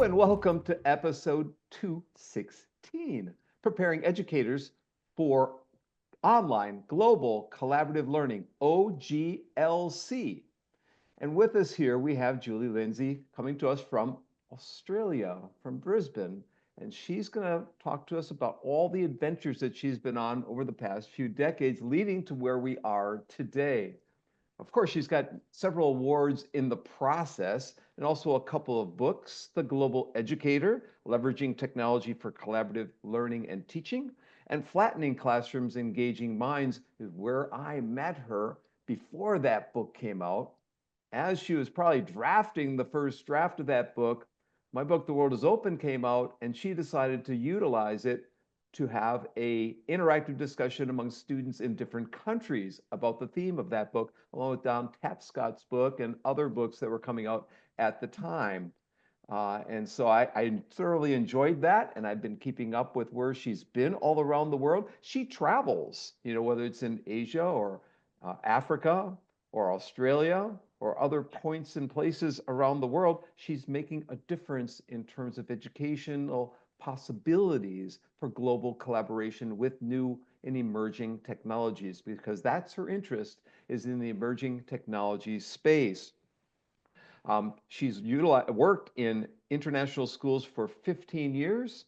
and welcome to episode 216, Preparing Educators for Online Global Collaborative Learning, OGLC. And with us here, we have Julie Lindsay coming to us from Australia, from Brisbane. And she's going to talk to us about all the adventures that she's been on over the past few decades, leading to where we are today. Of course, she's got several awards in the process and also a couple of books. The Global Educator, Leveraging Technology for Collaborative Learning and Teaching, and Flattening Classrooms, Engaging Minds is where I met her before that book came out. As she was probably drafting the first draft of that book, my book, The World is Open, came out, and she decided to utilize it to have an interactive discussion among students in different countries about the theme of that book, along with Don Tapscott's book and other books that were coming out at the time. And so I thoroughly enjoyed that, and I've been keeping up with where she's been all around the world. She travels, whether it's in Asia or Africa or Australia or other points and places around the world. She's making a difference in terms of educational possibilities for global collaboration with new and emerging technologies, because that's her interest, is in the emerging technology space. She's worked in international schools for 15 years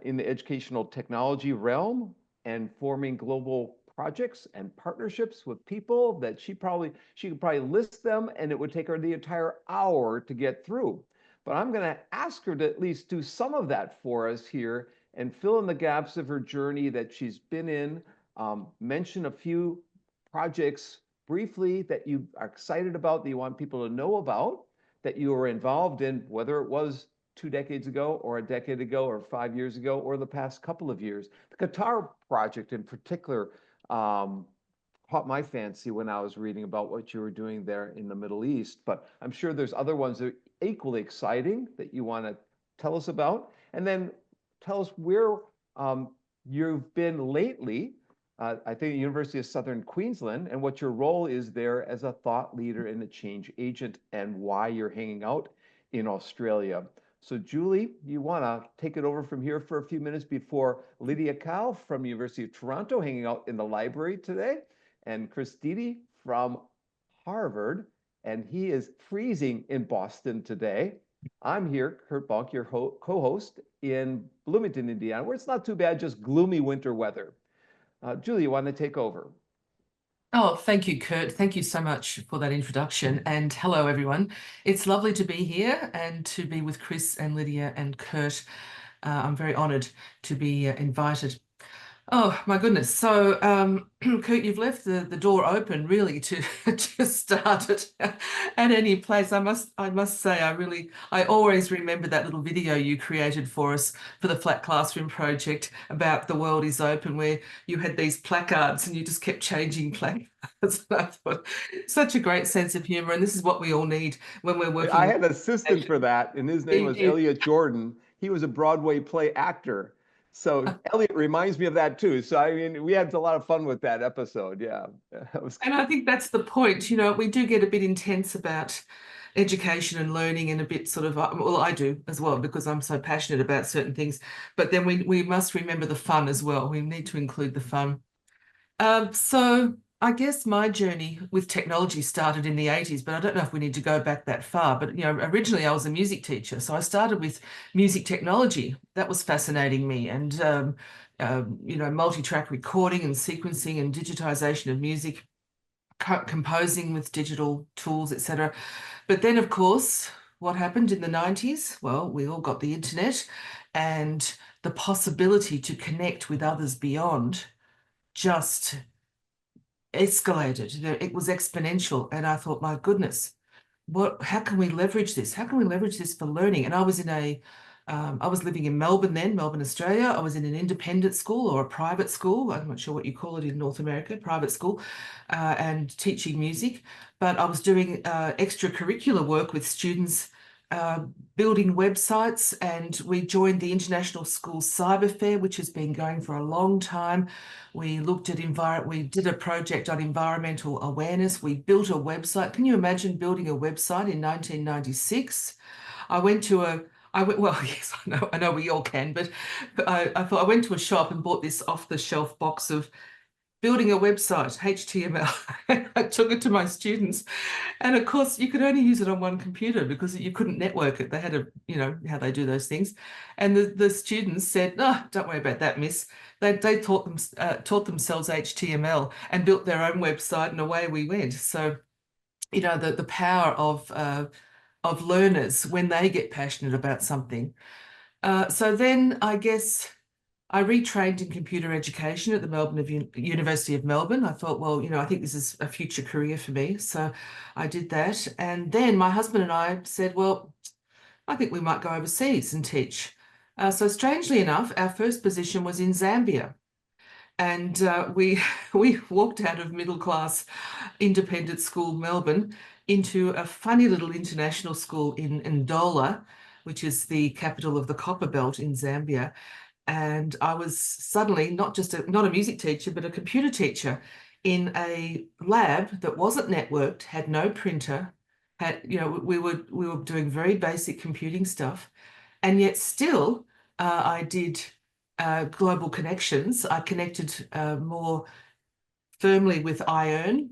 in the educational technology realm and forming global projects and partnerships with people that she could probably list them and it would take her the entire hour to get through. But I'm going to ask her to at least do some of that for us here and fill in the gaps of her journey that she's been in, mention a few projects briefly that you are excited about, that you want people to know about, that you were involved in, whether it was 2 decades ago or a decade ago or 5 years ago or the past couple of years. The Qatar project in particular caught my fancy when I was reading about what you were doing there in the Middle East, but I'm sure there's other ones that are equally exciting that you want to tell us about. And then tell us where you've been lately, I think the University of Southern Queensland, and what your role is there as a thought leader and a change agent, and why you're hanging out in Australia. So Julie, you want to take it over from here for a few minutes before Lydia Cow from University of Toronto hanging out in the library today, and Chris Dede from Harvard, and he is freezing in Boston today. I'm here, Kurt Bonk, your co-host in Bloomington, Indiana, where it's not too bad, just gloomy winter weather. Julie, you want to take over? Oh, thank you, Kurt. Thank you so much for that introduction. And hello, everyone. It's lovely to be here and to be with Chris and Lydia and Kurt. I'm very honoured to be invited. Oh, my goodness. So, Kurt, you've left the door open really to start it at any place. I must say, I always remember that little video you created for us for the Flat Classroom project about the world is open, where you had these placards and you just kept changing placards. And I thought, such a great sense of humor. And this is what we all need when we're working. I had an assistant for that, and his name was Elliot Jordan. He was a Broadway play actor. So Elliot reminds me of that too. So I mean, we had a lot of fun with that episode. Yeah. And I think that's the point. We do get a bit intense about education and learning, and a bit sort of, well, I do as well, because I'm so passionate about certain things. But then we must remember the fun as well. We need to include the fun. So I guess my journey with technology started in the 80s, but I don't know if we need to go back that far. But, originally I was a music teacher. So I started with music technology. That was fascinating me. And, multi-track recording and sequencing and digitization of music, composing with digital tools, etc. But then, of course, what happened in the 90s? Well, we all got the internet, and the possibility to connect with others beyond just escalated. It was exponential. And I thought, my goodness, how can we leverage this? How can we leverage this for learning? And I was I was living in Melbourne then, Melbourne, Australia. I was in an independent school or a private school. I'm not sure what you call it in North America, private school, and teaching music. But I was doing extracurricular work with students, building websites, and we joined the International School Cyber Fair, which has been going for a long time. We looked at we did a project on environmental awareness. We built a website. Can you imagine building a website in 1996? I went, well, yes, I know we all can, but I thought I went to a shop and bought this off-the-shelf box of building a website, HTML. I took it to my students. And of course, you could only use it on one computer because you couldn't network it. They had a, you know, how they do those things. And the students said, "No, don't worry about that, miss." They taught themselves HTML and built their own website, and away we went. So, you know, the power of learners when they get passionate about something. So then I guess I retrained in computer education at the University of Melbourne. I thought, well, you know, I think this is a future career for me. So I did that. And then my husband and I said, well, I think we might go overseas and teach. So strangely enough, our first position was in Zambia. And we we walked out of middle class independent school Melbourne into a funny little international school in Ndola, which is the capital of the copper belt in Zambia. And I was suddenly not a music teacher, but a computer teacher in a lab that wasn't networked, had no printer, had, you know, we were doing very basic computing stuff, and yet still I did global connections. I connected more firmly with IEARN,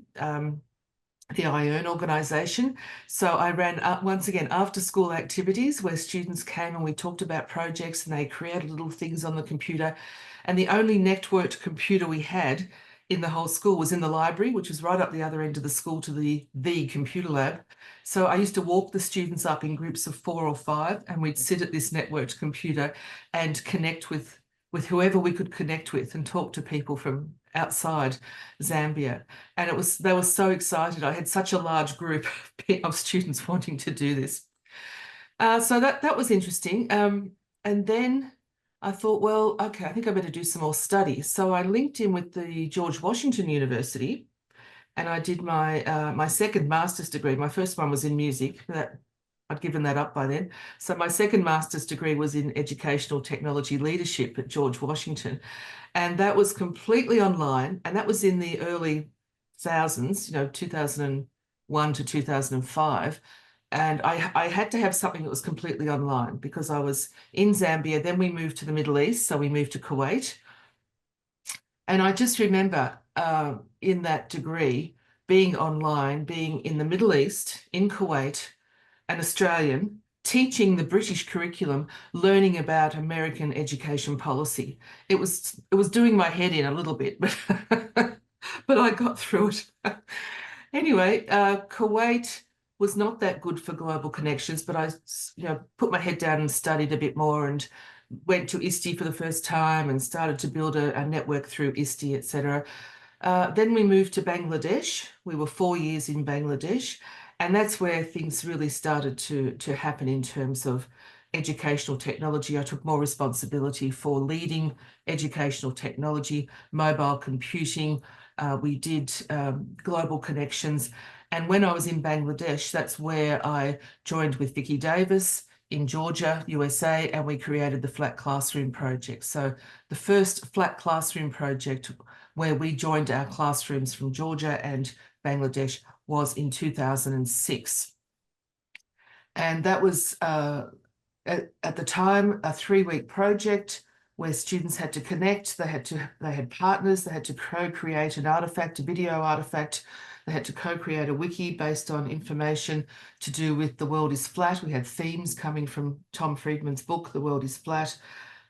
the IEARN organisation. So I ran, once again, after school activities where students came and we talked about projects and they created little things on the computer. And the only networked computer we had in the whole school was in the library, which was right up the other end of the school to the computer lab. So I used to walk the students up in groups of 4 or 5, and we'd sit at this networked computer and connect with whoever we could connect with and talk to people from outside Zambia. And they were so excited. I had such a large group of students wanting to do this. So that was interesting. And then I thought, well, okay, I think I better do some more study. So I linked in with the George Washington University, and I did my second master's degree. My first one was in music. I'd given that up by then. So my second master's degree was in educational technology leadership at George Washington. And that was completely online. And that was in the early thousands, you know, 2001 to 2005. And I had to have something that was completely online because I was in Zambia. Then we moved to the Middle East. So we moved to Kuwait. And I just remember in that degree being online, being in the Middle East, in Kuwait, an Australian, teaching the British curriculum, learning about American education policy. It was doing my head in a little bit, but but I got through it. Anyway, Kuwait was not that good for global connections, but I, you know, put my head down and studied a bit more and went to ISTE for the first time and started to build a network through ISTE, etc. Then we moved to Bangladesh. We were 4 years in Bangladesh, and that's where things really started to happen in terms of educational technology. I took more responsibility for leading educational technology, mobile computing. We did global connections. And when I was in Bangladesh, that's where I joined with Vicky Davis in Georgia, USA, and we created the Flat Classroom Project. So the first Flat Classroom Project where we joined our classrooms from Georgia and Bangladesh was in 2006. And that was, at the time, a 3-week project where students had to connect, they had partners, they had to co-create an artifact, a video artifact, they had to co-create a wiki based on information to do with The World is Flat. We had themes coming from Tom Friedman's book, The World is Flat.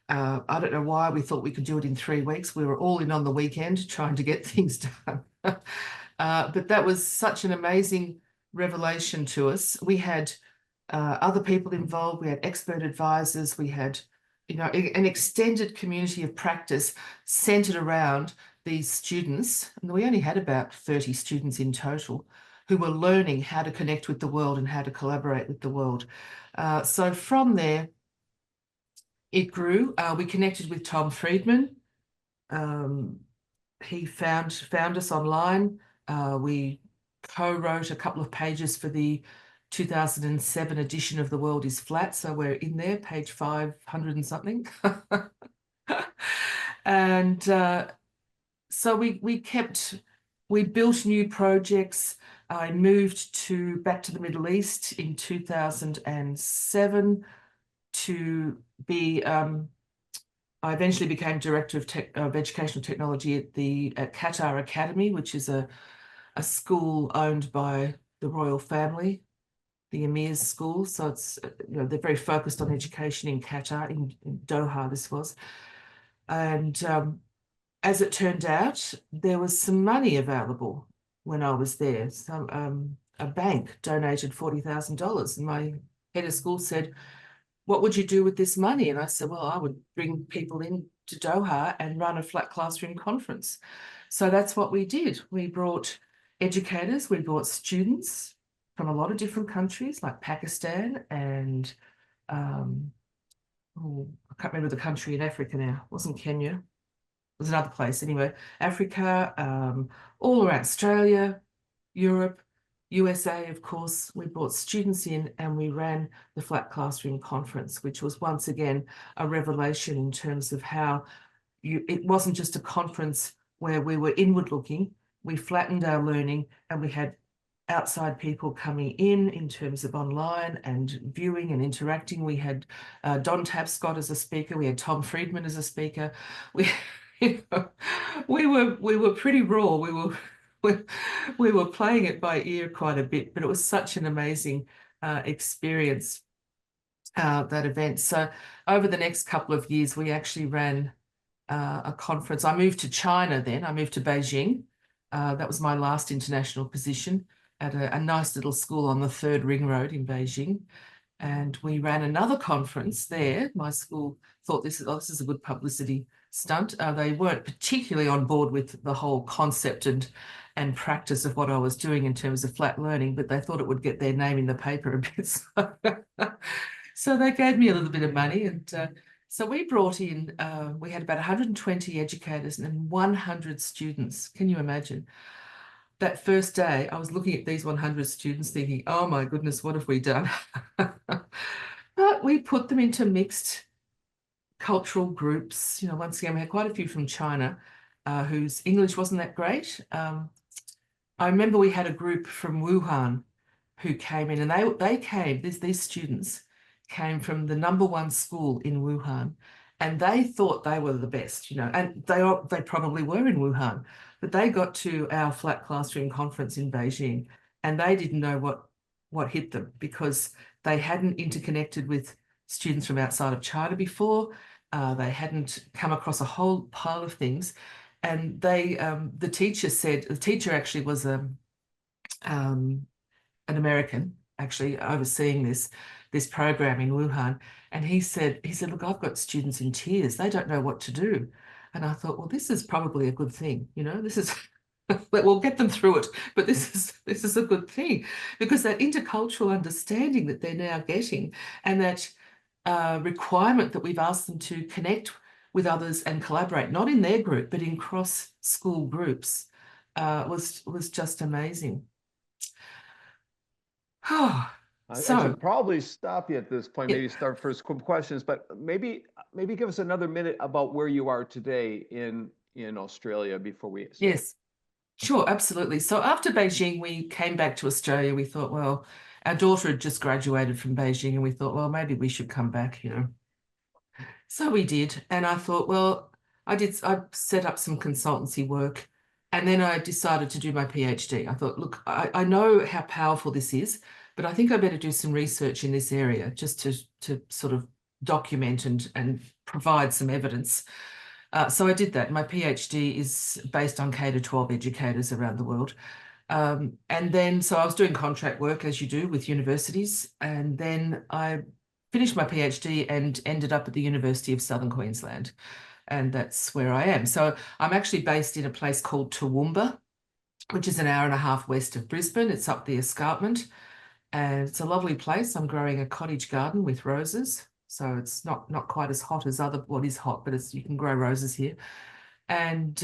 I don't know why we thought we could do it in 3 weeks. We were all in on the weekend trying to get things done. But that was such an amazing revelation to us. We had other people involved. We had expert advisors. We had, you know, an extended community of practice centered around these students. And we only had about 30 students in total who were learning how to connect with the world and how to collaborate with the world. So from there, it grew. We connected with Tom Friedman. He found us online. We co-wrote a couple of pages for the 2007 edition of The World is Flat. So we're in there, page 500 and something. And so we built new projects. I moved back to the Middle East in 2007 to be, I eventually became director of educational technology at Qatar Academy, which is a school owned by the royal family, the Emir's school. So it's, they're very focused on education in Qatar, in Doha, this was. And as it turned out, there was some money available when I was there. So a bank donated $40,000, and my head of school said, "What would you do with this money?" And I said, "Well, I would bring people in to Doha and run a flat classroom conference." So that's what we did. We brought educators, we brought students from a lot of different countries like Pakistan and I can't remember the country in Africa now. It wasn't Kenya. It was another place anyway. Africa, all around Australia, Europe, USA, of course. We brought students in and we ran the Flat Classroom Conference, which was once again a revelation in terms of how it wasn't just a conference where we were inward looking. We flattened our learning and we had outside people coming in terms of online and viewing and interacting. We had Don Tapscott as a speaker. We had Tom Friedman as a speaker. We, we were pretty raw. We were playing it by ear quite a bit, but it was such an amazing experience, that event. So over the next couple of years, we actually ran a conference. I moved to China then. I moved to Beijing. That was my last international position at a nice little school on the 3rd Ring Road in Beijing. And we ran another conference there. My school thought this is a good publicity stunt. They weren't particularly on board with the whole concept and practice of what I was doing in terms of flat learning, but they thought it would get their name in the paper a bit. So they gave me a little bit of money. And so we brought in, we had about 120 educators and 100 students. Can you imagine? That first day, I was looking at these 100 students thinking, oh my goodness, what have we done? But we put them into mixed cultural groups. Once again, we had quite a few from China whose English wasn't that great. I remember we had a group from Wuhan who came in, and they came, these students came from the #1 school in Wuhan, and they thought they were the best, and they probably were in Wuhan, but they got to our flat classroom conference in Beijing, and they didn't know what hit them because they hadn't interconnected with students from outside of China before. They hadn't come across a whole pile of things, and the teacher actually was an American actually overseeing this program in Wuhan. And he said, look, I've got students in tears. They don't know what to do. And I thought, well, this is probably a good thing. This is, we'll get them through it, but this is a good thing because that intercultural understanding that they're now getting and that requirement that we've asked them to connect with others and collaborate, not in their group, but in cross-school groups, was just amazing. I should probably stop you at this point, maybe start first questions, but maybe give us another minute about where you are today in Australia before we start. Yes, sure, absolutely. So after Beijing, we came back to Australia. We thought, well, our daughter had just graduated from Beijing, and we thought, well, maybe we should come back, So we did, and I thought, well, I set up some consultancy work, and then I decided to do my PhD. I thought, look, I know how powerful this is, but I think I better do some research in this area just to sort of document and provide some evidence. So I did that. My PhD is based on K-12 educators around the world. And then, so I was doing contract work as you do with universities. And then I finished my PhD and ended up at the University of Southern Queensland. And that's where I am. So I'm actually based in a place called Toowoomba, which is an hour and a half west of Brisbane. It's up the escarpment. And it's a lovely place. I'm growing a cottage garden with roses. So it's not quite as hot as what is hot, but you can grow roses here. And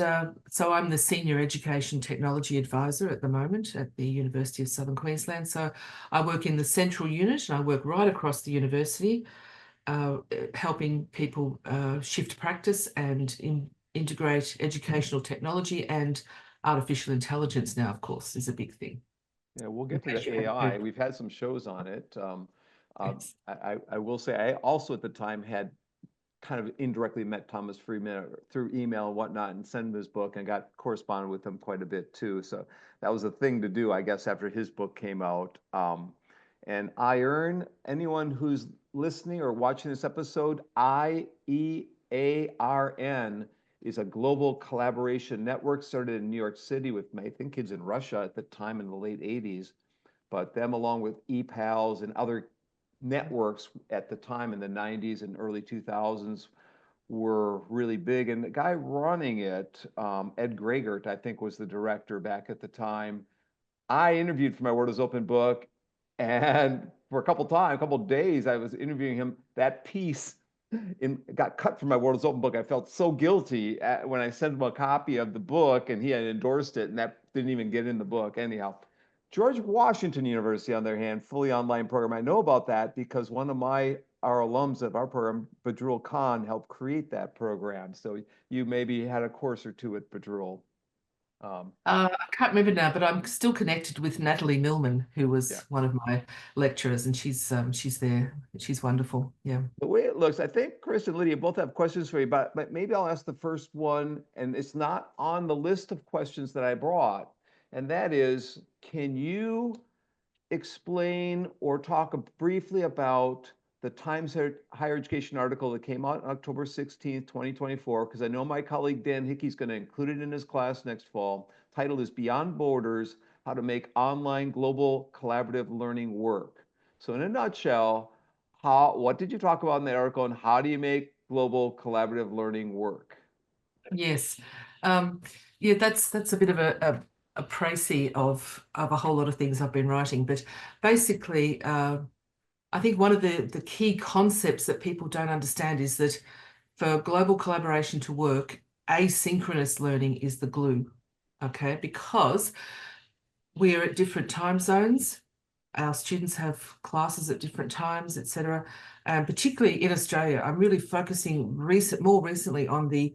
so I'm the Senior Education Technology Advisor at the moment at the University of Southern Queensland. So I work in the central unit and I work right across the university, helping people shift practice and integrate educational technology, and artificial intelligence now, of course, is a big thing. Yeah, we'll get to the AI. We've had some shows on it. Yes. I will say I also at the time had kind of indirectly met Thomas Friedman through email and whatnot and sent him his book and got corresponded with him quite a bit too. So that was a thing to do, I guess, after his book came out. And IEARN, anyone who's listening or watching this episode, IEARN is a global collaboration network started in New York City with, I think, kids in Russia at the time in the late 80s. But them along with ePals and other networks at the time in the 90s and early 2000s were really big. And the guy running it, Ed Gregert, I think was the director back at the time. I interviewed for my Word is Open book, and for a couple days, I was interviewing him. That piece got cut from my Word is Open book. I felt so guilty when I sent him a copy of the book, and he had endorsed it, and that didn't even get in the book. Anyhow, George Washington University, on their hand, fully online program. I know about that because one of our alums of our program, Badrul Khan, helped create that program. So you maybe had a course or two at Badrul. I can't remember now, but I'm still connected with Natalie Millman, who Yeah. was one of my lecturers, and she's there. She's wonderful. Yeah. The way it looks, I think Chris and Lydia both have questions for you, but maybe I'll ask the first one, and it's not on the list of questions that I brought, and that is, can you explain or talk briefly about the Times Higher Education article that came out on October 16th, 2024, because I know my colleague Dan Hickey's going to include it in his class next fall. Title is Beyond Borders, How to Make Online Global Collaborative Learning Work. So in a nutshell, what did you talk about in that article, and how do you make global collaborative learning work? Yes. Yeah, that's a bit of a précis of a whole lot of things I've been writing. But basically, I think one of the key concepts that people don't understand is that for global collaboration to work, asynchronous learning is the glue. Okay, because we're at different time zones. Our students have classes at different times, etc. And particularly in Australia, I'm really focusing more recently on the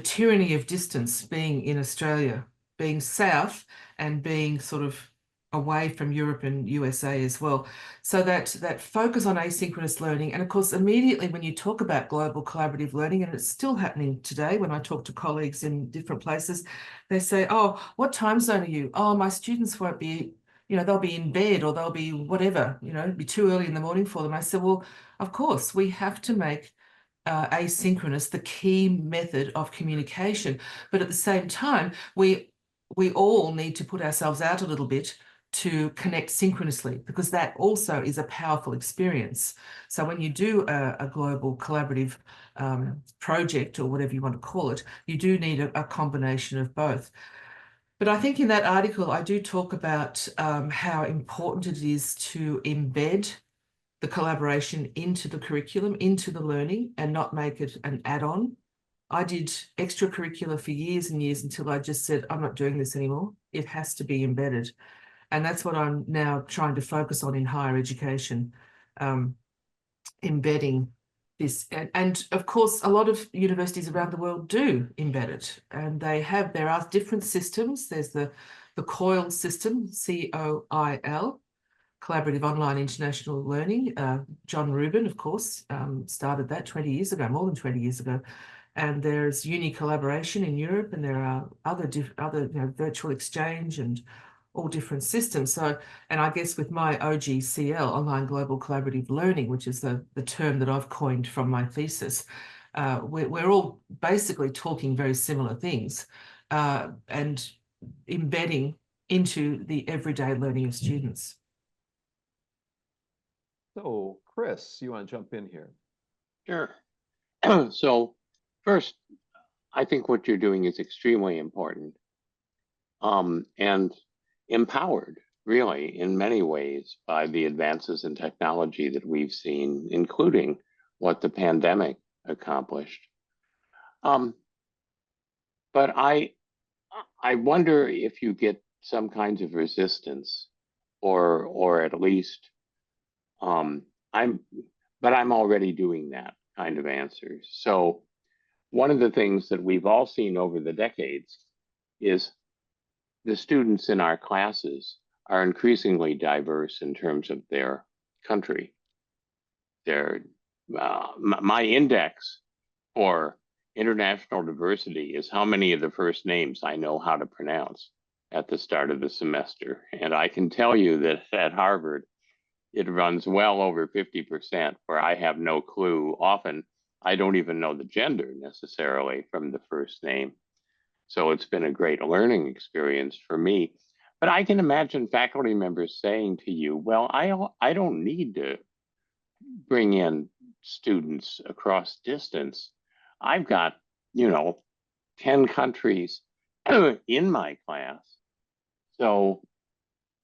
tyranny of distance being in Australia, being south and being sort of away from Europe and USA as well. So that focus on asynchronous learning. And of course, immediately when you talk about global collaborative learning, and it's still happening today when I talk to colleagues in different places, they say, oh, what time zone are you? Oh, my students won't be, they'll be in bed or they'll be whatever, it'd be too early in the morning for them. I said, well, of course, we have to make asynchronous the key method of communication. But at the same time, we all need to put ourselves out a little bit to connect synchronously, because that also is a powerful experience. So when you do a global collaborative project, or whatever you want to call it, you do need a combination of both. But I think in that article, I do talk about how important it is to embed the collaboration into the curriculum, into the learning, and not make it an add-on. I did extracurricular for years and years until I just said, I'm not doing this anymore. It has to be embedded. And that's what I'm now trying to focus on in higher education, embedding this. And of course, a lot of universities around the world do embed it. And there are different systems. There's the COIL system, COIL, Collaborative Online International Learning. John Rubin, of course, started that 20 years ago, more than 20 years ago. And there's Uni Collaboration in Europe, and there are other virtual exchange and all different systems. So, and I guess with my OGCL, Online Global Collaborative Learning, which is the term that I've coined from my thesis, we're all basically talking very similar things and embedding into the everyday learning of students. So, Chris, you want to jump in here? Sure. So first, I think what you're doing is extremely important, and empowered, really, in many ways by the advances in technology that we've seen, including what the pandemic accomplished. But I wonder if you get some kinds of resistance, or at least I'm already doing that kind of answers. So one of the things that we've all seen over the decades is the students in our classes are increasingly diverse in terms of their country. my index for international diversity is how many of the first names I know how to pronounce at the start of the semester. And I can tell you that at Harvard, it runs well over 50%, where I have no clue. Often, I don't even know the gender necessarily from the first name. So it's been a great learning experience for me. But I can imagine faculty members saying to you, well, I don't need to bring in students across distance. I've got, 10 countries in my class. So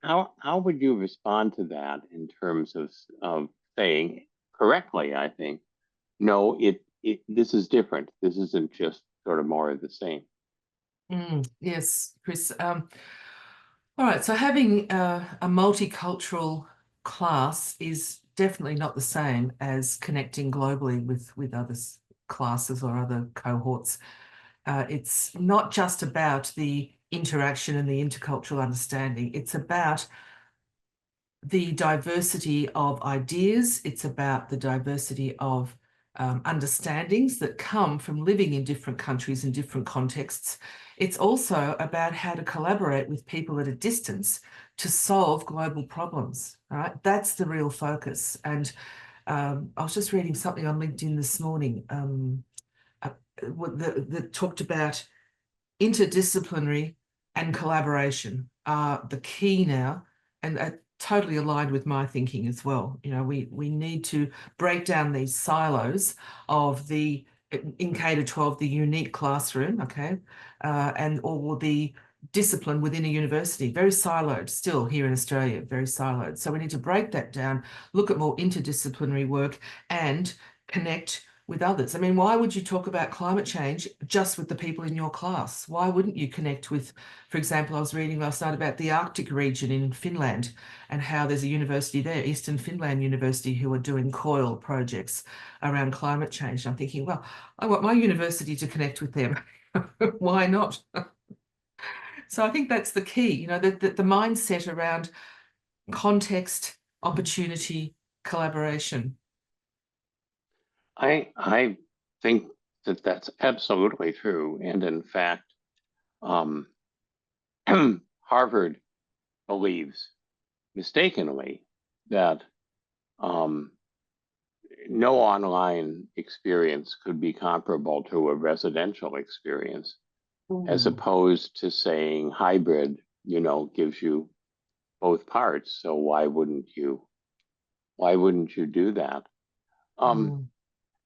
how would you respond to that in terms of saying correctly, I think, no, this is different. This isn't just sort of more of the same. Yes, Chris. All right, so having a multicultural class is definitely not the same as connecting globally with other classes or other cohorts. It's not just about the interaction and the intercultural understanding. It's about the diversity of ideas. It's about the diversity of understandings that come from living in different countries and different contexts. It's also about how to collaborate with people at a distance to solve global problems, right? That's the real focus. And I was just reading something on LinkedIn this morning that talked about interdisciplinary and collaboration are the key now, and totally aligned with my thinking as well. We need to break down these silos of the, in K-12, the unique classroom, okay, or the discipline within a university, very siloed still here in Australia, very siloed. So we need to break that down, look at more interdisciplinary work and connect with others. I mean, why would you talk about climate change just with the people in your class? Why wouldn't you connect with, for example, I was reading last night about the Arctic region in Finland and how there's a university there, Eastern Finland University, who are doing COIL projects around climate change. I'm thinking, well, I want my university to connect with them. Why not? So I think that's the key, the mindset around context, opportunity, collaboration. I think that that's absolutely true. And in fact, Harvard believes mistakenly that no online experience could be comparable to a residential experience, as opposed to saying hybrid, gives you both parts. So why wouldn't you do that?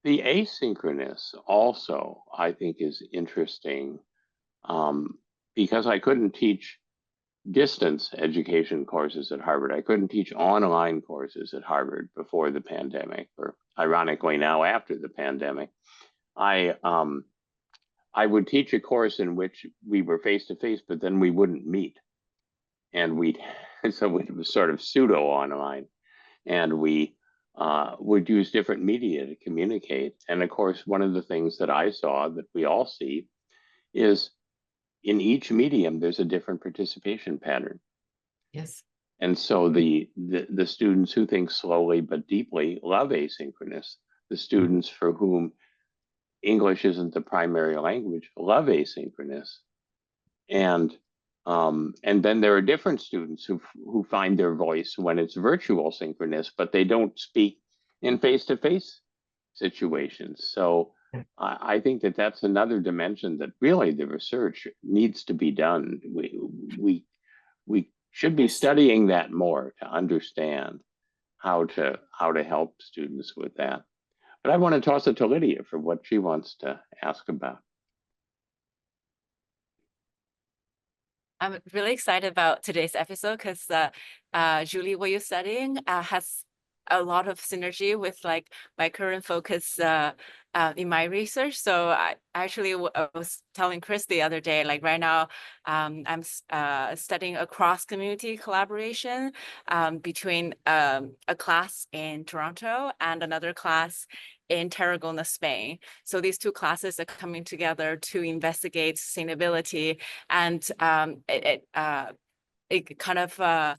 The asynchronous also, I think, is interesting, because I couldn't teach distance education courses at Harvard. I couldn't teach online courses at Harvard before the pandemic, or ironically now after the pandemic. I would teach a course in which we were face to face, but then we wouldn't meet, and so it was sort of pseudo online, and we would use different media to communicate. And of course, one of the things that I saw that we all see is in each medium, there's a different participation pattern. Yes. And so the students who think slowly but deeply love asynchronous. The students for whom English isn't the primary language love asynchronous. And then there are different students who find their voice when it's virtual synchronous, but they don't speak in face-to-face situations. So I think that that's another dimension that really the research needs to be done. We should be studying that more to understand how to help students with that. But I want to toss it to Lydia for what she wants to ask about. I'm really excited about today's episode because Julie, what you're studying has a lot of synergy with like my current focus in my research. So I was telling Chris the other day, like right now, I'm studying a cross-community collaboration between a class in Toronto and another class in Tarragona, Spain. So these two classes are coming together to investigate sustainability, and it kind of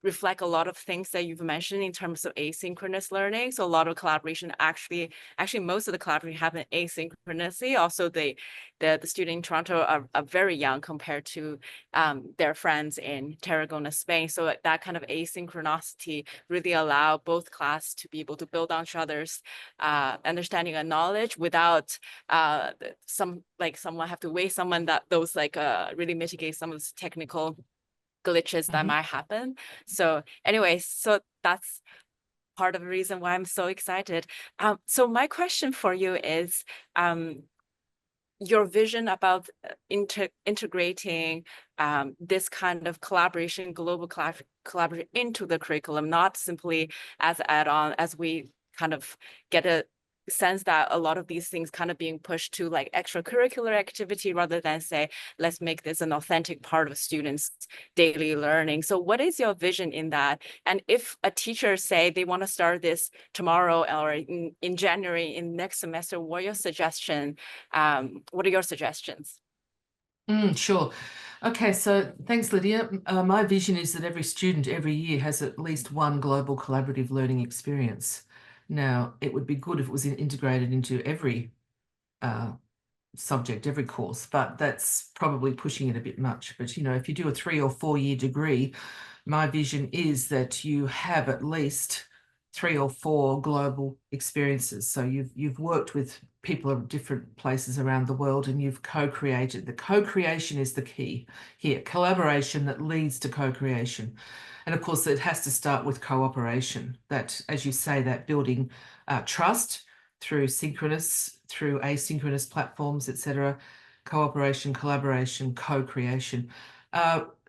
reflect a lot of things that you've mentioned in terms of asynchronous learning. So a lot of collaboration actually most of the collaboration happen asynchronously. Also, the student in Toronto are very young compared to their friends in Tarragona, Spain. So that kind of asynchronicity really allow both class to be able to build on each other's understanding and knowledge without someone have to wait someone that those really mitigate some of the technical glitches that might happen. So anyway, so that's part of the reason why I'm so excited. So my question for you is your vision about integrating this kind of collaboration, global collaboration into the curriculum, not simply as add-on, as we kind of get a sense that a lot of these things kind of being pushed to like extracurricular activity rather than say, let's make this an authentic part of students' daily learning. So what is your vision in that? And if a teacher say they want to start this tomorrow or in January in next semester, what are your suggestions? Sure. Okay, so thanks, Lydia. My vision is that every student every year has at least one global collaborative learning experience. Now, it would be good if it was integrated into every subject, every course, but that's probably pushing it a bit much. But, you know, if you do a 3 or 4 year degree, my vision is that you have at least 3 or 4 global experiences. So you've worked with people of different places around the world and you've co-created. The co-creation is the key here, collaboration that leads to co-creation. And of course, it has to start with cooperation. That, as you say, that building trust through synchronous, through asynchronous platforms, etc., cooperation, collaboration, co-creation.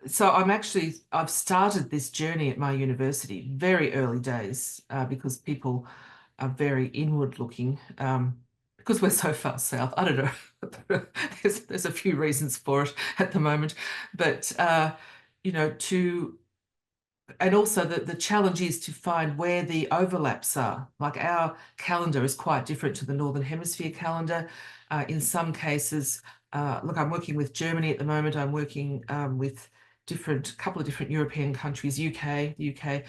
So I've started this journey at my university, very early days, because people are very inward looking, because we're so far south. I don't know. There's a few reasons for it at the moment, but you know, and also the challenge is to find where the overlaps are. Like our calendar is quite different to the Northern Hemisphere calendar. In some cases, look, I'm working with Germany at the moment. I'm working with couple of different European countries, UK.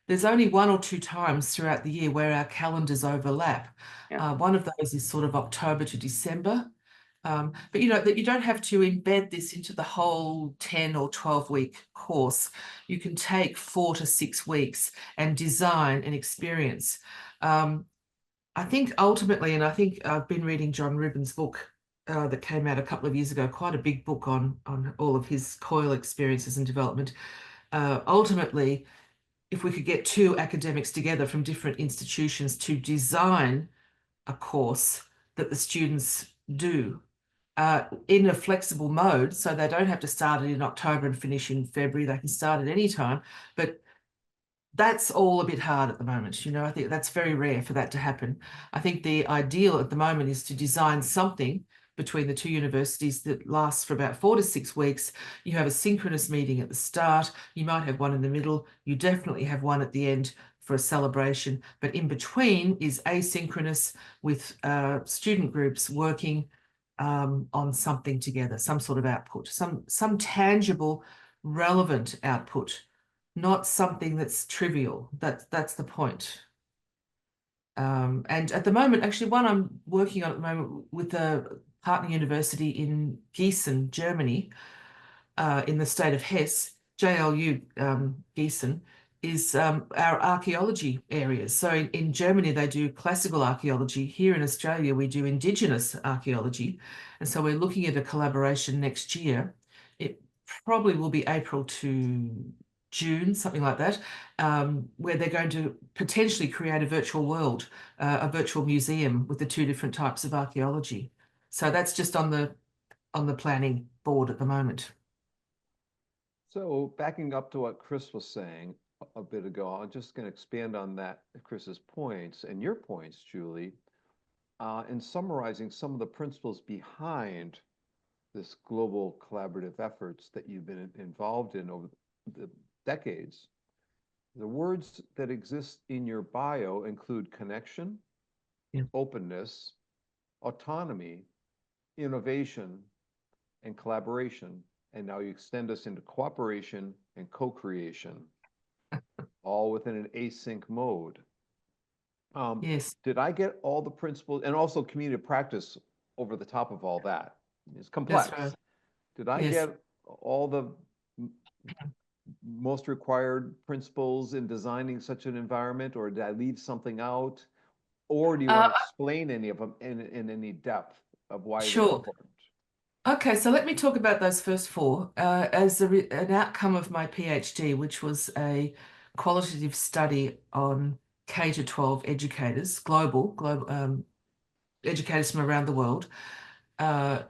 There's only 1 or 2 times throughout the year where our calendars overlap. Yeah. One of those is sort of October to December. But you know that you don't have to embed this into the whole 10 or 12-week course. You can take 4 to 6 weeks and design an experience. I think ultimately, and I think I've been reading John Rubin's book that came out a couple of years ago, quite a big book on all of his COIL experiences and development. Ultimately, if we could get 2 academics together from different institutions to design a course that the students do in a flexible mode, so they don't have to start it in October and finish in February. They can start at any time, but that's all a bit hard at the moment. You know, I think that's very rare for that to happen. I think the ideal at the moment is to design something between the 2 universities that lasts for about 4 to 6 weeks. You have a synchronous meeting at the start. You might have one in the middle. You definitely have one at the end for a celebration. But in between is asynchronous with student groups working on something together, some sort of output, some tangible, relevant output, not something that's trivial. That's the point. And at the moment, actually, one I'm working on at the moment with a partner university in Gießen, Germany, in the state of Hesse, JLU Gießen, is our archaeology areas. So in Germany, they do classical archaeology. Here in Australia, we do Indigenous archaeology. And so we're looking at a collaboration next year. It probably will be April to June, something like that, where they're going to potentially create a virtual world, a virtual museum with the 2 different types of archaeology. So that's just on the planning board at the moment. So backing up to what Chris was saying a bit ago, I'm just going to expand on that, Chris's points and your points, Julie, in summarizing some of the principles behind this global collaborative efforts that you've been involved in over the decades. The words that exist in your bio include connection, openness, autonomy, innovation, and collaboration. And now you extend us into cooperation and co-creation. all within an async mode. Yes, Did I get all the principles and also community practice over the top of all that? It's complex. that's right. Did I Yes. get all the most required principles in designing such an environment, or did I leave something out? Or do you want to explain any of them in any depth of why they're Sure. important? Okay, so let me talk about those first four. As an outcome of my PhD, which was a qualitative study on K to 12 educators, global educators from around the world. One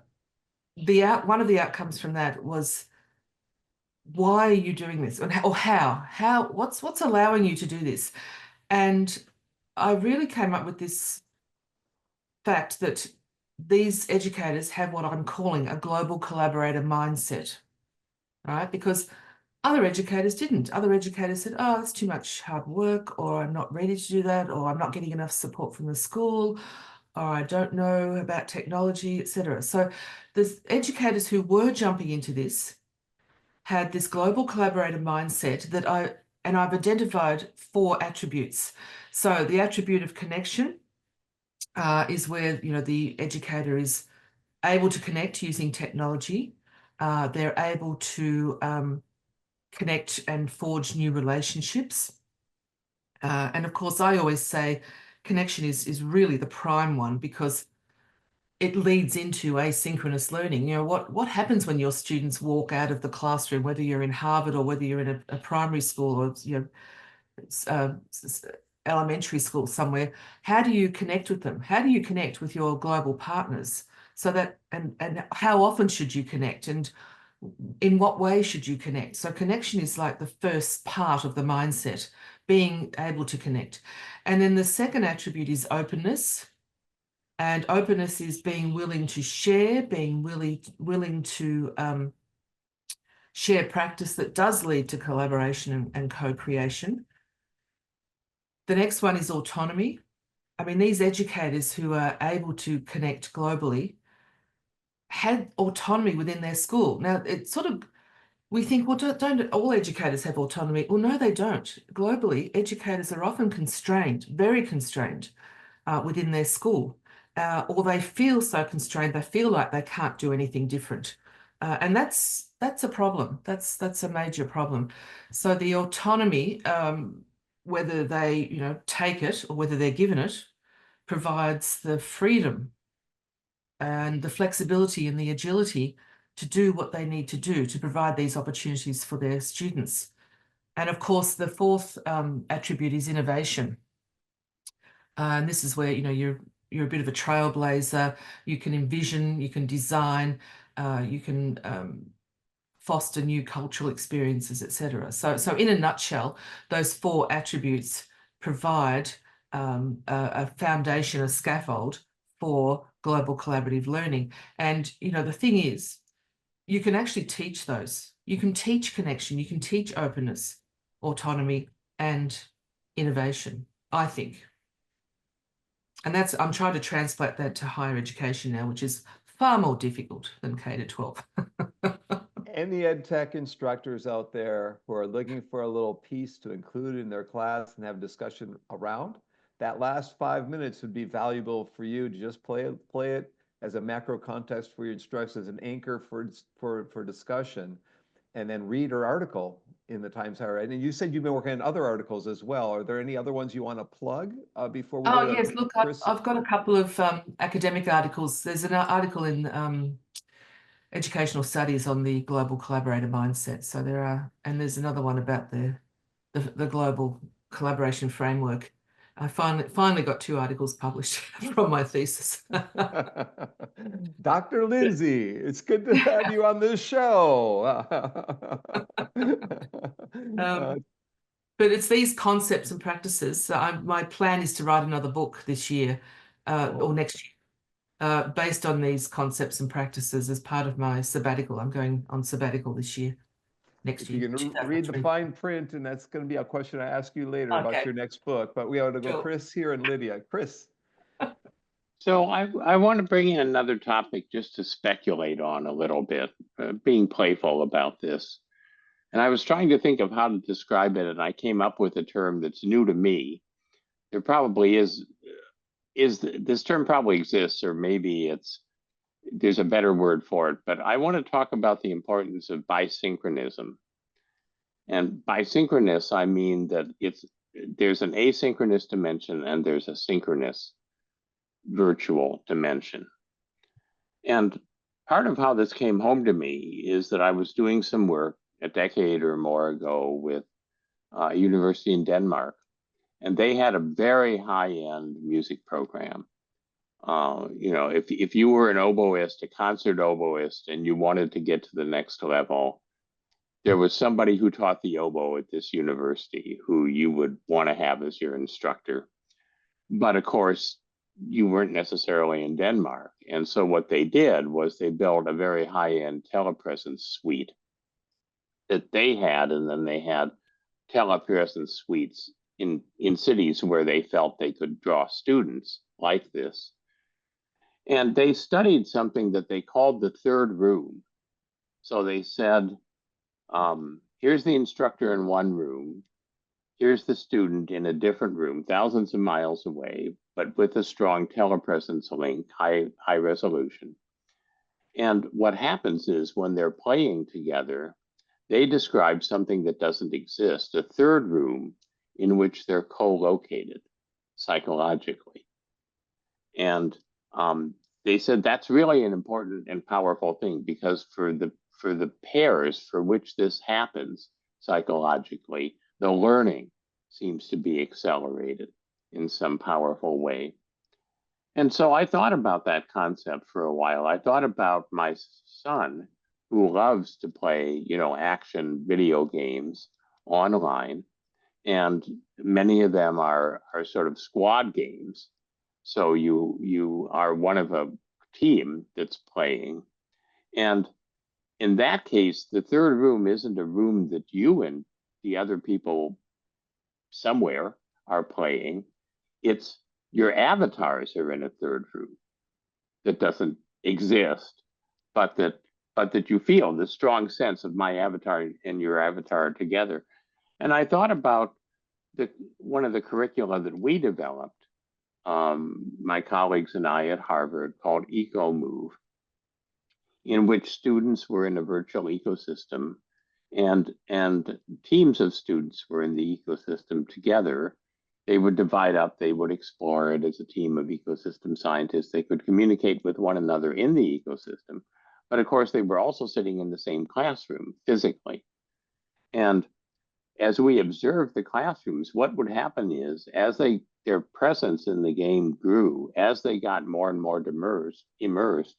of the outcomes from that was, why are you doing this, or what's allowing you to do this? And I really came up with this fact that these educators have what I'm calling a global collaborator mindset, right? Because other educators didn't. Other educators said, oh, that's too much hard work, or I'm not ready to do that, or I'm not getting enough support from the school, or I don't know about technology, etc. So the educators who were jumping into this had this global collaborator mindset and I've identified 4 attributes. So the attribute of connection is where, the educator is able to connect using technology. They're able to connect and forge new relationships. And of course, I always say connection is really the prime one, because it leads into asynchronous learning. What happens when your students walk out of the classroom, whether you're in Harvard or whether you're in a primary school, or elementary school somewhere? How do you connect with them? How do you connect with your global partners? So that, and how often should you connect, and in what way should you connect? So connection is like the first part of the mindset, being able to connect. And then the second attribute is openness. And openness is being willing to share, being willing to share practice that does lead to collaboration and co-creation. The next one is autonomy. I mean, these educators who are able to connect globally had autonomy within their school. Now, it's sort of, we think, well, don't all educators have autonomy? Well, no, they don't. Globally, educators are often constrained, very constrained within their school, or they feel so constrained, they feel like they can't do anything different. And that's a problem. That's a major problem. So the autonomy, whether they, take it or whether they're given it, provides the freedom and the flexibility and the agility to do what they need to do to provide these opportunities for their students. And of course, the fourth attribute is innovation. And this is where, you're a bit of a trailblazer. You can envision, you can design, you can foster new cultural experiences, etc. So in a nutshell, those 4 attributes provide a foundation, a scaffold for global collaborative learning. And, the thing is, you can actually teach those. You can teach connection, you can teach openness, autonomy, and innovation, I think. And I'm trying to translate that to higher education now, which is far more difficult than K to 12. Any ed tech instructors out there who are looking for a little piece to include in their class and have discussion around, that last 5 minutes would be valuable for you to just play it as a macro context for your instructions, as an anchor for discussion, and then read her article in the Times Higher Ed. And you said you've been working on other articles as well. Are there any other ones you want to plug before we go to Yes, look, Chris? I've got a couple of academic articles. There's an article in Educational Studies on the global collaborator mindset. So and there's another one about the global collaboration framework. I finally got 2 articles published from my thesis. Dr. Lindsay, it's good to have you on this show. But it's these concepts and practices. So my plan is to write another book this year or next year, based on these concepts and practices as part of my sabbatical. I'm going on sabbatical this year, next if year. you can read the fine print, and that's going to be a question I ask you later about your next book. But we ought to go Chris here and Lydia. Chris. So I want to bring in another topic just to speculate on a little bit, being playful about this. And I was trying to think of how to describe it, and I came up with a term that's new to me. There probably this term probably exists, or maybe there's a better word for it, but I want to talk about the importance of bisynchronism. And by synchronous, I mean that there's an asynchronous dimension and there's a synchronous virtual dimension. And part of how this came home to me is that I was doing some work a decade or more ago with a university in Denmark, and they had a very high-end music program. If you were an oboist, a concert oboist, and you wanted to get to the next level, there was somebody who taught the oboe at this university who you would want to have as your instructor. But of course, you weren't necessarily in Denmark. And so what they did was they built a very high-end telepresence suite that they had, and then they had telepresence suites in cities where they felt they could draw students like this. And they studied something that they called the third room. So they said, here's the instructor in one room. Here's the student in a different room, thousands of miles away, but with a strong telepresence link, high resolution. And what happens is when they're playing together, they describe something that doesn't exist, a third room in which they're co-located psychologically. And they said that's really an important and powerful thing, because for the pairs for which this happens psychologically, the learning seems to be accelerated in some powerful way. And so I thought about that concept for a while. I thought about my son, who loves to play, action video games online. And many of them are sort of squad games. So you are one of a team that's playing. And in that case, the third room isn't a room that you and the other people somewhere are playing. It's your avatars are in a third room that doesn't exist, but that you feel the strong sense of my avatar and your avatar together. And I thought about one of the curricula that we developed, my colleagues and I at Harvard, called EcoMove, in which students were in a virtual ecosystem, and teams of students were in the ecosystem together. They would divide up, they would explore it as a team of ecosystem scientists. They could communicate with one another in the ecosystem. But of course, they were also sitting in the same classroom physically. And as we observed the classrooms, what would happen is, as their presence in the game grew, as they got more and more immersed,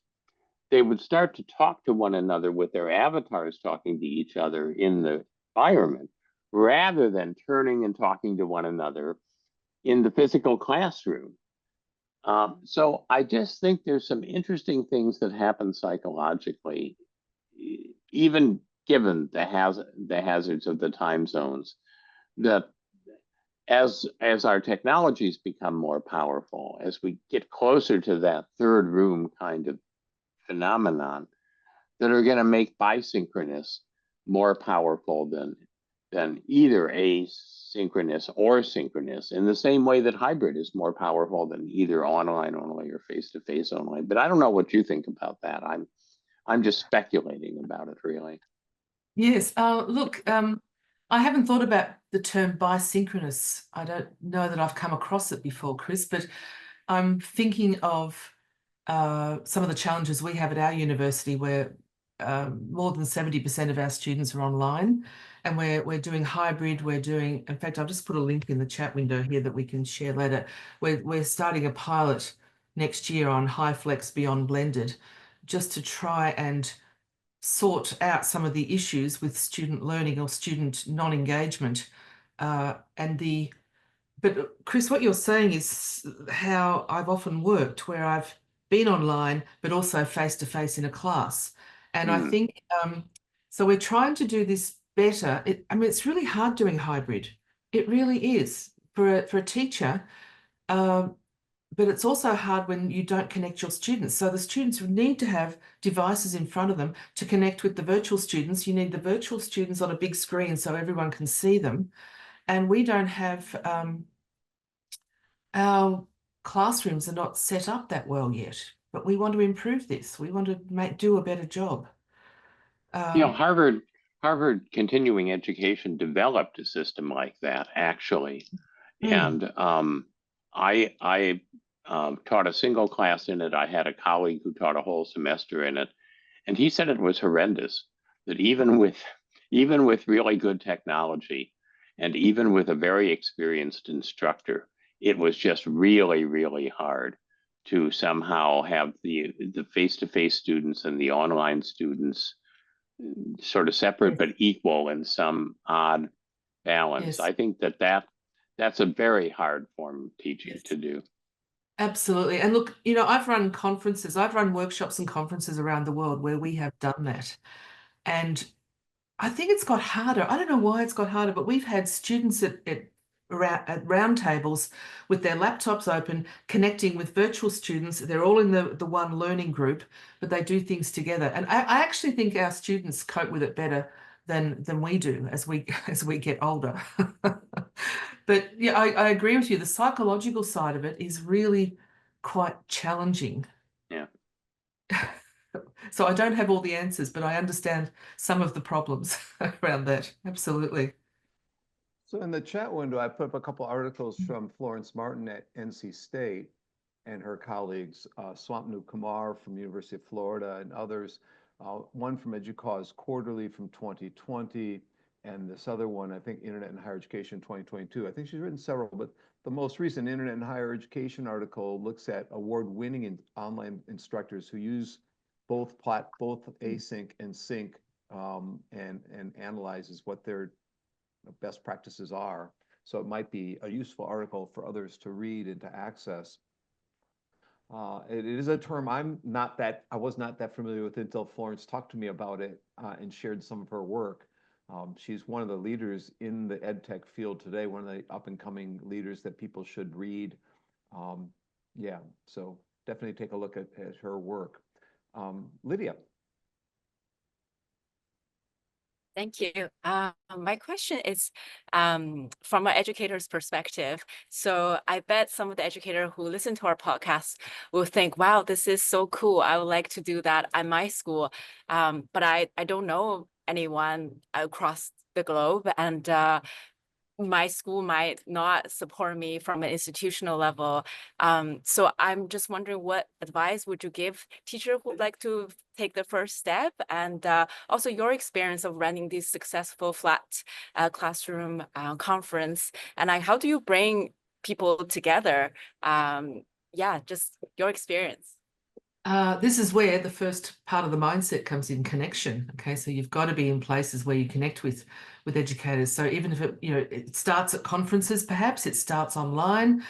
they would start to talk to one another with their avatars talking to each other in the environment, rather than turning and talking to one another in the physical classroom. So I just think there's some interesting things that happen psychologically, even given the hazards of the time zones, that as our technologies become more powerful, as we get closer to that third room kind of phenomenon, that are going to make bisynchronous more powerful than either asynchronous or synchronous, in the same way that hybrid is more powerful than either online only or face-to-face only. But I don't know what you think about that. I'm just speculating about it, really. Yes. Look, I haven't thought about the term bisynchronous. I don't know that I've come across it before, Chris, but I'm thinking of some of the challenges we have at our university, where more than 70% of our students are online, and we're doing hybrid. In fact, I've just put a link in the chat window here that we can share later. We're starting a pilot next year on HiFlex Beyond Blended, just to try and sort out some of the issues with student learning or student non-engagement. But Chris, what you're saying is how I've often worked, where I've been online, but also face-to-face in a class. And I think, so we're trying to do this better. It's really hard doing hybrid. It really is. For a teacher, but it's also hard when you don't connect your students. So the students need to have devices in front of them to connect with the virtual students. You need the virtual students on a big screen so everyone can see them. And we don't have, our classrooms are not set up that well yet, but we want to improve this. We want to do a better job. Harvard continuing education developed a system like that, actually. And I taught a single class in it. I had a colleague who taught a whole semester in it, and he said it was horrendous. That even with really good technology, and even with a very experienced instructor, it was just really, really hard to somehow have the face-to-face students and the online students sort of separate but equal in some odd balance. Yes. I think that's a very hard form of teaching to do. Absolutely. And look, you know, I've run conferences, I've run workshops and conferences around the world where we have done that. And I think it's got harder. I don't know why it's got harder, but we've had students at round tables with their laptops open, connecting with virtual students. They're all in the one learning group, but they do things together. And I actually think our students cope with it better than we do as we get older. But yeah, I agree with you. The psychological side of it is really quite challenging. Yeah. So I don't have all the answers, but I understand some of the problems around that. Absolutely. So in the chat window, I put up a couple articles from Florence Martin at NC State and her colleagues, Swapnu Kumar from University of Florida and others. One from EDUCAUSE Quarterly from 2020, and this other one, I think, Internet and Higher Education 2022. I think she's written several, but the most recent Internet and Higher Education article looks at award-winning online instructors who use both async and sync, and analyzes what their best practices are. So it might be a useful article for others to read and to access. It is a term I was not that familiar with until Florence talked to me about it and shared some of her work. She's one of the leaders in the EdTech field today, one of the up and coming leaders that people should read. Yeah, so definitely take a look at her work. Lydia. Thank you. My question is from an educator's perspective. So I bet some of the educators who listen to our podcast will think, wow, this is so cool. I would like to do that at my school. But I don't know anyone across the globe. And my school might not support me from an institutional level. So I'm just wondering, what advice would you give teachers who would like to take the first step? And also your experience of running this successful flat classroom conference. And how do you bring people together? Yeah, just your experience. This is where the first part of the mindset comes in: connection. Okay, so you've got to be in places where you connect with educators. So even if it starts at conferences, perhaps it starts online.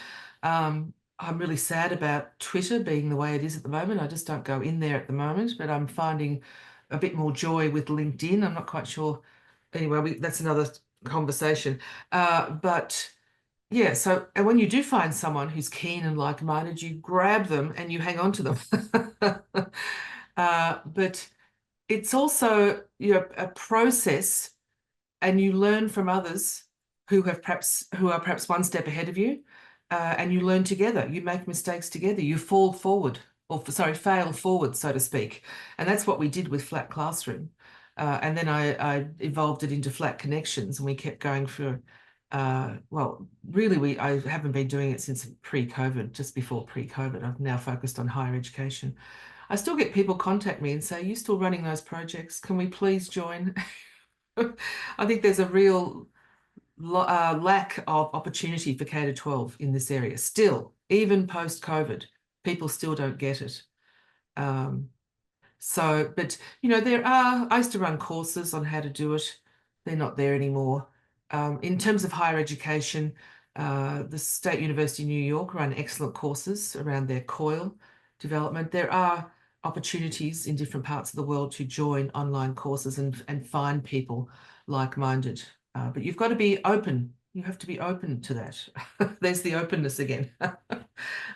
I'm really sad about Twitter being the way it is at the moment. I just don't go in there at the moment, but I'm finding a bit more joy with LinkedIn. I'm not quite sure. Anyway, that's another conversation. But yeah, so and when you do find someone who's keen and like-minded, you grab them and you hang on to them. But it's also a process, and you learn from others who are perhaps one step ahead of you, and you learn together. You make mistakes together. You fall forward, fail forward, so to speak. And that's what we did with Flat Classroom. And then I evolved it into Flat Connections, and we kept going for. Well, really, I haven't been doing it since pre-COVID, just before pre-COVID. I've now focused on higher education. I still get people contact me and say, "Are you still running those projects? Can we please join?" I think there's a real lack of opportunity for K-12 in this area. Still, even post-COVID, people still don't get it. But I used to run courses on how to do it. They're not there anymore. In terms of higher education, the State University of New York run excellent courses around their COIL development. There are opportunities in different parts of the world to join online courses and find people like-minded. But you've got to be open. You have to be open to that. There's the openness again.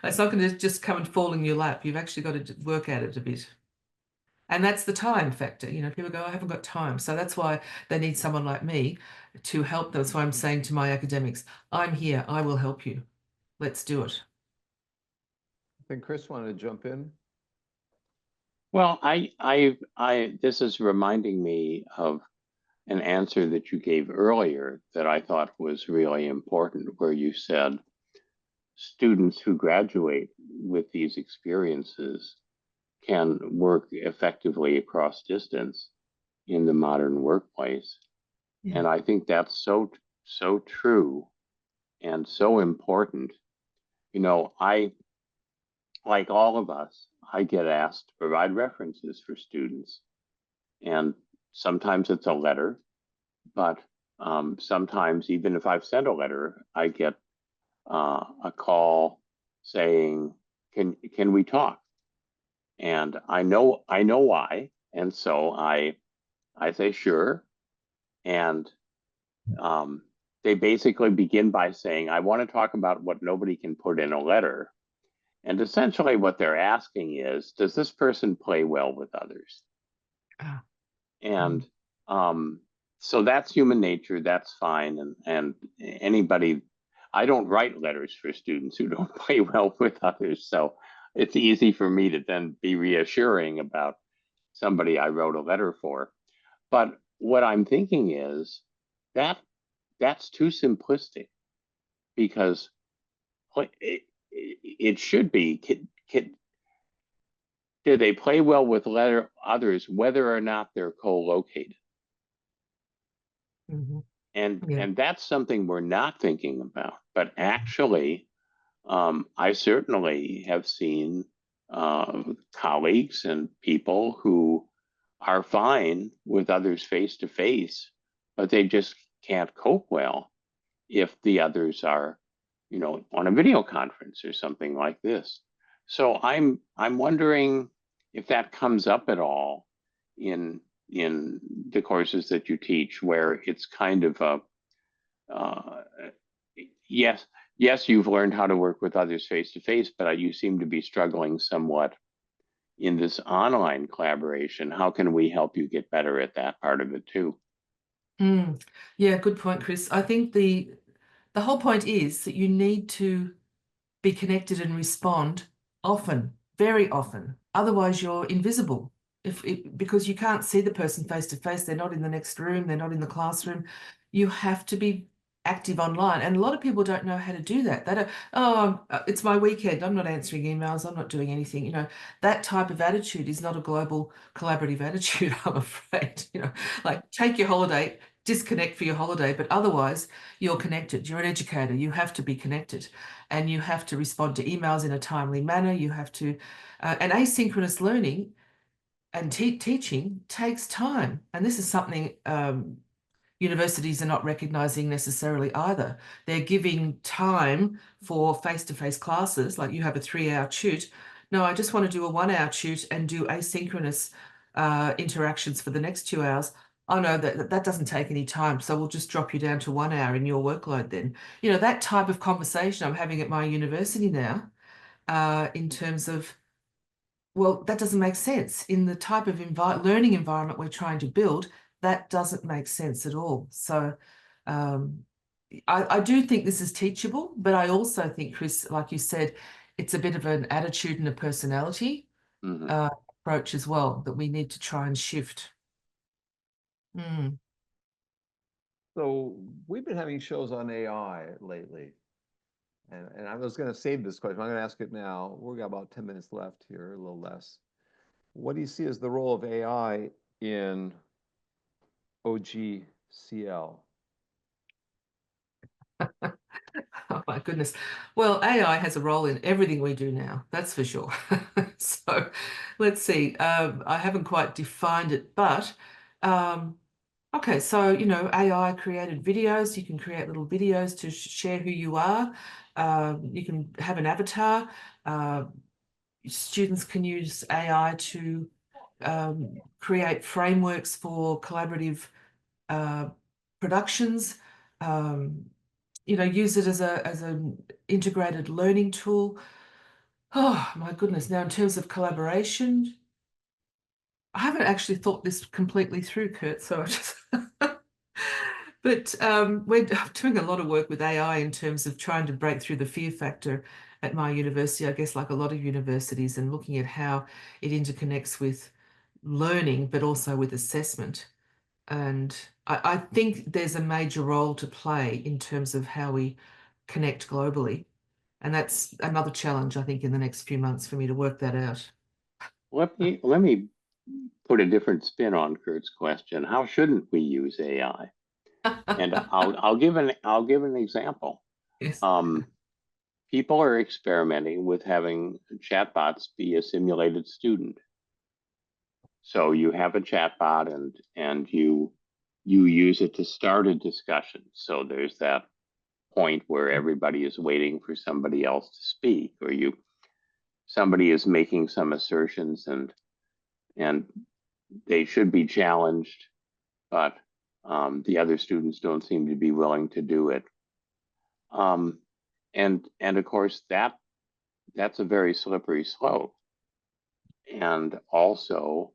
It's not going to just come and fall in your lap. You've actually got to work at it a bit. And that's the time factor. You know, people go, I haven't got time. So that's why they need someone like me to help them. That's why I'm saying to my academics, I'm here. I will help you. Let's do it. I think Chris wanted to jump in. Well, this is reminding me of an answer that you gave earlier that I thought was really important, where you said students who graduate with these experiences can work effectively across distance in the modern workplace. Yeah. And I think that's so true and so important. You know, like all of us, I get asked to provide references for students. And sometimes it's a letter, but sometimes even if I've sent a letter, I get a call saying, can we talk? And I know why. And so I say, sure. And they basically begin by saying, I want to talk about what nobody can put in a letter. And essentially what they're asking is, does this person play well with others? Ah. And so that's human nature. That's fine. And anybody, I don't write letters for students who don't play well with others. So it's easy for me to then be reassuring about somebody I wrote a letter for. But what I'm thinking is that's too simplistic, because it should be, do they play well with others, whether or not they're co-located? Mhm. And Yeah. and that's something we're not thinking about. But actually, I certainly have seen colleagues and people who are fine with others face to face, but they just can't cope well if the others are, you know, on a video conference or something like this. So I'm wondering if that comes up at all in the courses that you teach, where it's kind of a yes, you've learned how to work with others face to face, but you seem to be struggling somewhat in this online collaboration. How can we help you get better at that part of it too? Yeah, good point, Chris. I think the whole point is that you need to be connected and respond often, very often. Otherwise, you're invisible. Because you can't see the person face to face, they're not in the next room, they're not in the classroom. You have to be active online, and a lot of people don't know how to do that. They don't, oh, it's my weekend, I'm not answering emails, I'm not doing anything. You know, that type of attitude is not a global collaborative attitude, I'm afraid. You know, like, take your holiday, disconnect for your holiday, but otherwise you're connected. You're an educator, you have to be connected, and you have to respond to emails in a timely manner. You have to, and asynchronous learning and teaching takes time. And this is something universities are not recognizing necessarily either. They're giving time for face-to-face classes, like you have a 3-hour tute. No, I just want to do a 1-hour tute and do asynchronous interactions for the next 2 hours. Oh no, that doesn't take any time. So we'll just drop you down to 1 hour in your workload then. You know, that type of conversation I'm having at my university now, in terms of, well, that doesn't make sense. In the type of learning environment we're trying to build, that doesn't make sense at all. So I do think this is teachable, but I also think, Chris, like you said, it's a bit of an attitude and a personality approach as well that we need to try and shift. So we've been having shows on AI lately. And I was going to save this question. I'm going to ask it now. We've got about 10 minutes left here, a little less. What do you see as the role of AI in OGCL? Oh my goodness. Well, AI has a role in everything we do now, that's for sure. So let's see. I haven't quite defined it, but okay, so, you know, AI created videos. You can create little videos to share who you are. You can have an avatar. Students can use AI to create frameworks for collaborative productions. use it as an integrated learning tool. Oh my goodness. Now, in terms of collaboration, I haven't actually thought this completely through, Kurt, so I just but we're doing a lot of work with AI in terms of trying to break through the fear factor at my university, I guess like a lot of universities, and looking at how it interconnects with learning, but also with assessment. And I think there's a major role to play in terms of how we connect globally. And that's another challenge, I think, in the next few months for me to work that out. Let me put a different spin on Kurt's question. How shouldn't we use AI? And I'll give an example. Yes. People are experimenting with having chatbots be a simulated student. So you have a chatbot and you use it to start a discussion. So there's that point where everybody is waiting for somebody else to speak, or somebody is making some assertions and they should be challenged, but the other students don't seem to be willing to do it. And of course that's a very slippery slope. And also,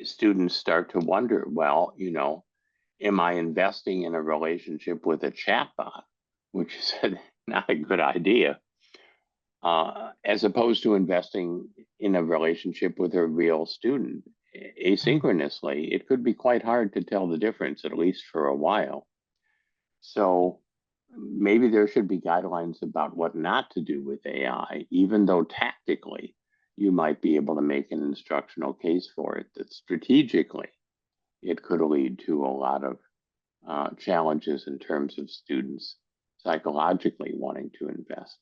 students start to wonder, well, am I investing in a relationship with a chatbot, which is not a good idea, as opposed to investing in a relationship with a real student asynchronously? It could be quite hard to tell the difference, at least for a while. So maybe there should be guidelines about what not to do with AI, even though tactically you might be able to make an instructional case for it, that strategically it could lead to a lot of challenges in terms of students psychologically wanting to invest.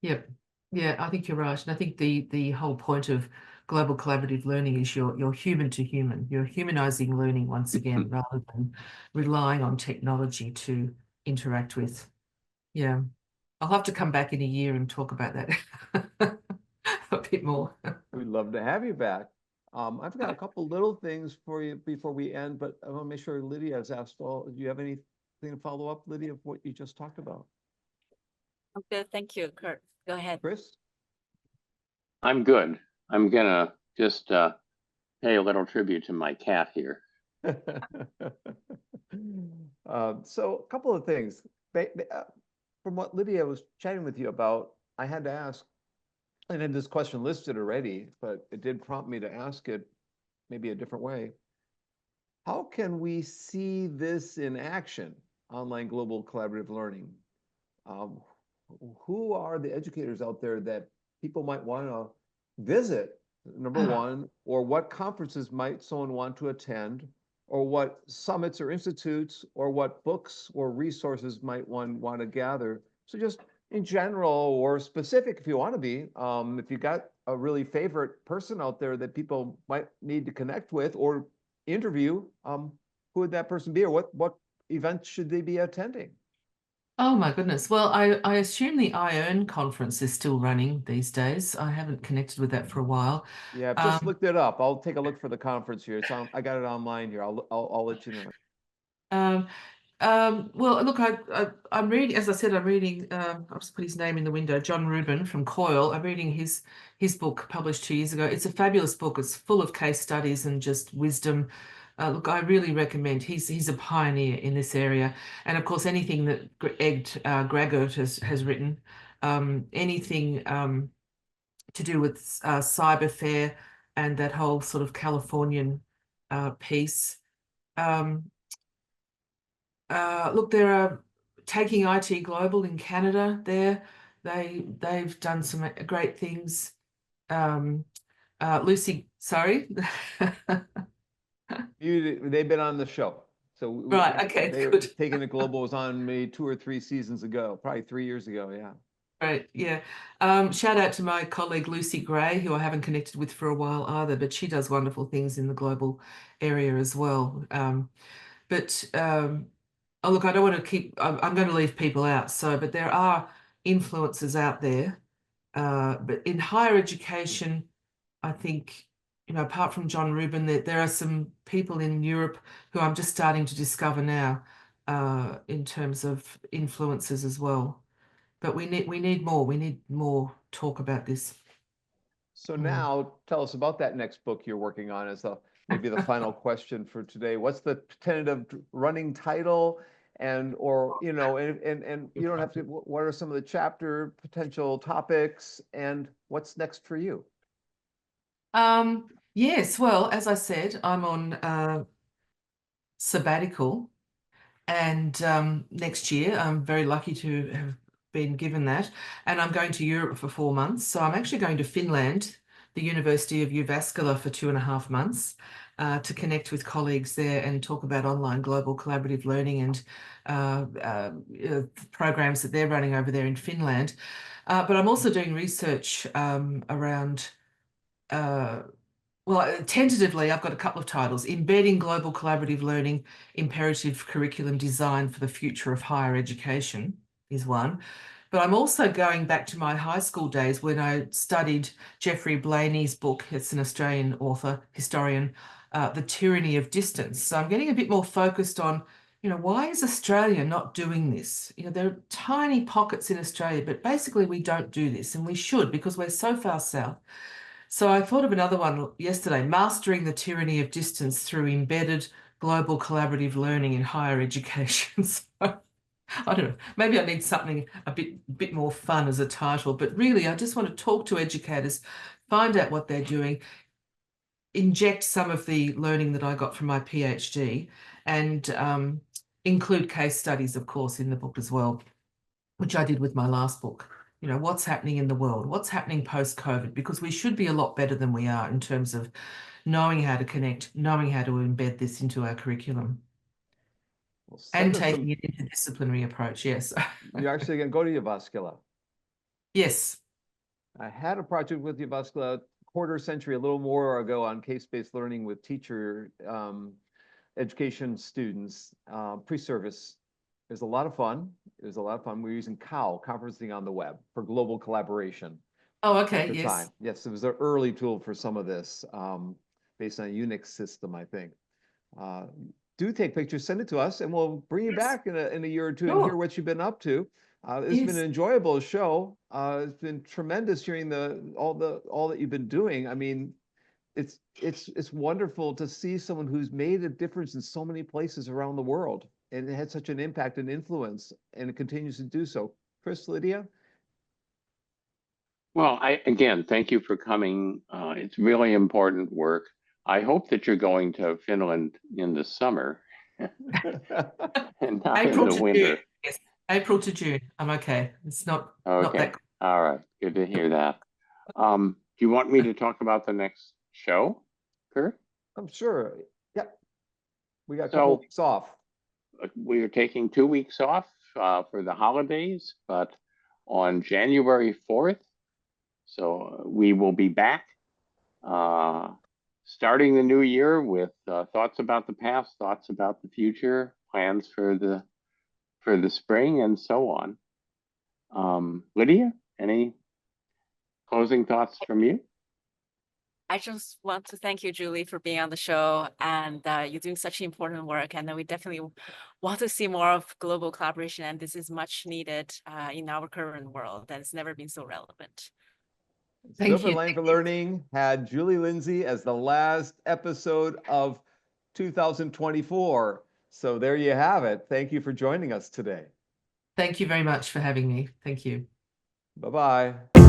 Yep. Yeah, I think you're right. And I think the whole point of global collaborative learning is you're human to human. You're humanizing learning once again, rather than relying on technology to interact with. Yeah. I'll have to come back in a year and talk about that a bit more. We'd love to have you back. I've got a couple little things for you before we end, but I want to make sure Lydia has asked all. Do you have anything to follow up, Lydia, of what you just talked about? Okay, thank you, Kurt. Go ahead. Chris? I'm good. I'm gonna just pay a little tribute to my cat here. So a couple of things. From what Lydia was chatting with you about, I had to ask, and then this question listed already, but it did prompt me to ask it maybe a different way. How can we see this in action, online global collaborative learning? Who are the educators out there that people might want to visit, number one, or what conferences might someone want to attend, or what summits or institutes, or what books or resources might one want to gather? So just in general or specific, if you want to be, if you got a really favorite person out there that people might need to connect with or interview, who would that person be, or what events should they be attending? Oh my goodness. Well, I assume the IEARN conference is still running these days. I haven't connected with that for a while. Yeah, I've just looked it up. I'll take a look for the conference here. It's on, I got it online here. I'll let you know. Well, look, I'm reading, as I said, I'm reading, I'll just put his name in the window, John Rubin from COIL. I'm reading his book published 2 years ago. It's a fabulous book. It's full of case studies and just wisdom. Look, I really recommend. He's a pioneer in this area. And of course, anything that Ed Graggart has written, anything to do with cyberfare and that whole sort of Californian piece. Look, there are taking IT global in Canada there. They've done some great things. Lucy, sorry. They've been on the show. So Right, okay, good. Taking It Global was on maybe 2 or 3 seasons ago, probably 3 years ago, yeah. Right, yeah. Shout out to my colleague Lucy Gray, who I haven't connected with for a while either, but she does wonderful things in the global area as well. Oh, look, I don't want to keep, I'm going to leave people out. But there are influences out there. But in higher education, I think, apart from John Rubin, there are some people in Europe who I'm just starting to discover now. in terms of influences as well. But we need more. We need more talk about this. So now tell us about that next book you're working on as maybe the final question for today. What's the tentative running title? And you don't have to, what are some of the chapter potential topics and what's next for you? Yes, well, as I said, I'm on sabbatical, and next year I'm very lucky to have been given that, and I'm going to Europe for 4 months. So I'm actually going to Finland, the University of Jyväskylä, for 2.5 months to connect with colleagues there and talk about online global collaborative learning and programs that they're running over there in Finland. But I'm also doing research around well, tentatively, I've got a couple of titles. Embedding Global Collaborative Learning, Imperative Curriculum Design for the Future of Higher Education is one. But I'm also going back to my high school days when I studied Geoffrey Blaney's book. It's an Australian author, historian, The Tyranny of Distance. So I'm getting a bit more focused on, why is Australia not doing this? There are tiny pockets in Australia, but basically we don't do this, and we should, because we're so far south. So I thought of another one yesterday, Mastering the Tyranny of Distance Through Embedded Global Collaborative Learning in Higher Education. So, I don't know, maybe I need something a bit more fun as a title, but really I just want to talk to educators, find out what they're doing, inject some of the learning that I got from my PhD, and include case studies, of course, in the book as well, which I did with my last book. What's happening in the world, what's happening post-COVID, because we should be a lot better than we are in terms of knowing how to connect, knowing how to embed this into our curriculum. Well, and taking an interdisciplinary approach, yes. You're actually going to go to Jyväskylä. Yes. I had a project with Jyväskylä quarter century, a little more ago, on case-based learning with teacher education students, pre-service. It was a lot of fun. We were using COW, conferencing on the web, for global collaboration. Oh, okay. At the Yes. time. Yes, it was an early tool for some of this, based on a Unix system, I think. Do take pictures, send it to us, and we'll bring you back in a year or two and hear what you've been up to. It's been an enjoyable show. It's been tremendous hearing all that you've been doing. I mean, it's wonderful to see someone who's made a difference in so many places around the world, and it had such an impact and influence, and it continues to do so. Chris, Lydia? Well, again, thank you for coming. It's really important work. I hope that you're going to Finland in the summer and not April in the to winter. June. Yes, April to June. I'm okay. It's not Okay. that. All right. Good to hear that. Do you want me to talk about the next show, Kurt? I'm sure. Yep. We got a couple of weeks off. We are taking 2 weeks off for the holidays, but on January 4th, so we will be back starting the new year with thoughts about the past, thoughts about the future, plans for the spring, and so on. Lydia, any closing thoughts from you? I just want to thank you, Julie, for being on the show, and you're doing such important work. And we definitely want to see more of global collaboration, and this is much needed in our current world that has never been so relevant. Silver Line for Learning had Julie Lindsay as the last episode of 2024. So there you have it. Thank you for joining us today. Thank you very much for having me. Thank you. Bye-bye.